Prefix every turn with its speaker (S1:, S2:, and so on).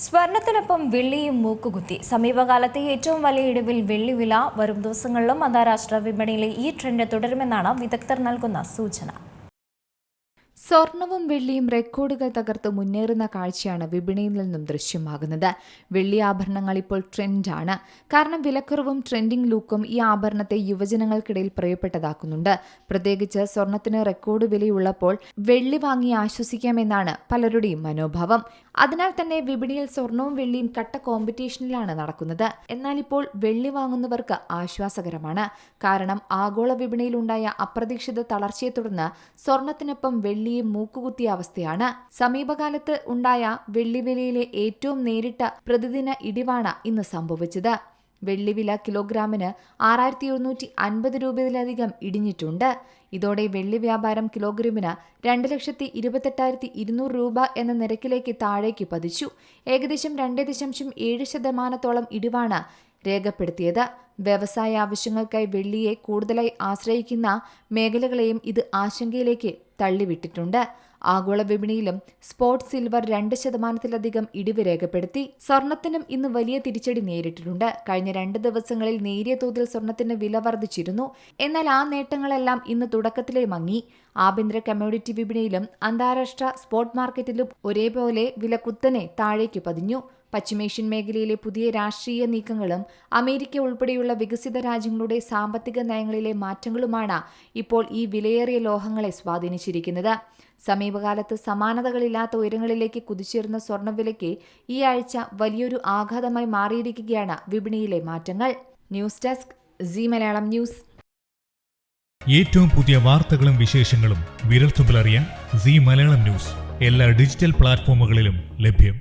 S1: സ്വർണത്തിനൊപ്പം വെള്ളിയും മൂക്കുകുത്തി. സമീപകാലത്തെ ഏറ്റവും വലിയ ഇടിവിൽ വെള്ളിവില വരും ദിവസങ്ങളിലും അന്താരാഷ്ട്ര വിപണിയിലെ ഈ ട്രെൻഡ് തുടരുമെന്നാണ് വിദഗ്ധർ നൽകുന്ന സൂചന.
S2: സ്വർണവും വെള്ളിയും റെക്കോർഡുകൾ തകർത്ത് മുന്നേറുന്ന കാഴ്ചയാണ് വിപണിയിൽ നിന്നും ദൃശ്യമാകുന്നത്. വെള്ളി ആഭരണങ്ങൾ ഇപ്പോൾ ട്രെൻഡാണ്. കാരണം വിലക്കുറവും ട്രെൻഡിംഗ് ലുക്കും ഈ ആഭരണത്തെ യുവജനങ്ങൾക്കിടയിൽ പ്രിയപ്പെട്ടതാക്കുന്നുണ്ട്. പ്രത്യേകിച്ച് സ്വർണത്തിന് റെക്കോർഡ് വിലയുള്ളപ്പോൾ വെള്ളി വാങ്ങി ആശ്വസിക്കാമെന്നാണ് പലരുടെയും മനോഭാവം. അതിനാൽ തന്നെ വിപണിയിൽ സ്വർണവും വെള്ളിയും കട്ട കോമ്പറ്റീഷനിലാണ് നടക്കുന്നത്. എന്നാൽ ഇപ്പോൾ വെള്ളി വാങ്ങുന്നവർക്ക് ആശ്വാസകരമാണ്. കാരണം ആഗോള വിപണിയിലുണ്ടായ അപ്രതീക്ഷിത തളർച്ചയെ തുടർന്ന് സ്വർണത്തിനൊപ്പം വെള്ളിയും മൂക്കുകുത്തിയ അവസ്ഥയാണ്. സമീപകാലത്ത് ഉണ്ടായ വെള്ളിവിലയിലെ ഏറ്റവും നേരിട്ട പ്രതിദിന ഇടിവാണ് ഇന്ന് സംഭവിച്ചത്. വെള്ളിവില കിലോഗ്രാമിന് 6,750 രൂപയിലധികം ഇടിഞ്ഞിട്ടുണ്ട്. ഇതോടെ വെള്ളി വ്യാപാരം കിലോഗ്രാമിന് 2,28,200 രൂപ എന്ന നിരക്കിലേക്ക് താഴേക്ക് പതിച്ചു. ഏകദേശം 2.7% ഇടിവാണ് രേഖപ്പെടുത്തിയത്. വ്യവസായ ആവശ്യങ്ങൾക്കായി വെള്ളിയെ കൂടുതലായി ആശ്രയിക്കുന്ന മേഖലകളെയും ഇത് ആശങ്കയിലേക്ക് തള്ളിവിട്ടിട്ടുണ്ട്. ആഗോള വിപണിയിലും സ്പോട്ട് സിൽവർ 2% ഇടിവ് രേഖപ്പെടുത്തി. സ്വർണത്തിനും ഇന്ന് വലിയ തിരിച്ചടി നേരിട്ടിട്ടുണ്ട്. കഴിഞ്ഞ 2 ദിവസങ്ങളിൽ നേരിയ തോതിൽ സ്വർണത്തിന് വില വർദ്ധിച്ചിരുന്നു. എന്നാൽ ആ നേട്ടങ്ങളെല്ലാം ഇന്ന് തുടക്കത്തിലേ മങ്ങി. ആഭ്യന്തര കമ്മോഡിറ്റി വിപണിയിലും അന്താരാഷ്ട്ര സ്പോട്ട് മാർക്കറ്റിലും ഒരേപോലെ വില കുത്തനെ താഴേക്ക് പതിഞ്ഞു. പശ്ചിമേഷ്യൻ മേഖലയിലെ പുതിയ രാഷ്ട്രീയ നീക്കങ്ങളും അമേരിക്ക ഉൾപ്പെടെയുള്ള വികസിത രാജ്യങ്ങളുടെ സാമ്പത്തിക നയങ്ങളിലെ മാറ്റങ്ങളുമാണ് ഇപ്പോൾ ഈ വിലയേറിയ ലോഹങ്ങളെ സ്വാധീനിച്ചിരിക്കുന്നത്. സമീപകാലത്ത് സമാനതകളില്ലാത്ത ഉയരങ്ങളിലേക്ക് കുതിച്ചുയർന്ന സ്വർണ്ണവിലയ്ക്ക് ഈ ആഴ്ച വലിയൊരു ആഘാതമായി മാറിയിരിക്കുകയാണ് വിപണിയിലെ മാറ്റങ്ങൾ. News desk Zee Malayalam news.
S3: ഏറ്റവും പുതിയ വാർത്തകളും വിശേഷങ്ങളും വിരൽത്തുമ്പിലറിയാൻ സീ മലയാളം ന്യൂസ് എല്ലാ ഡിജിറ്റൽ പ്ലാറ്റ്ഫോമുകളിലും ലഭ്യം.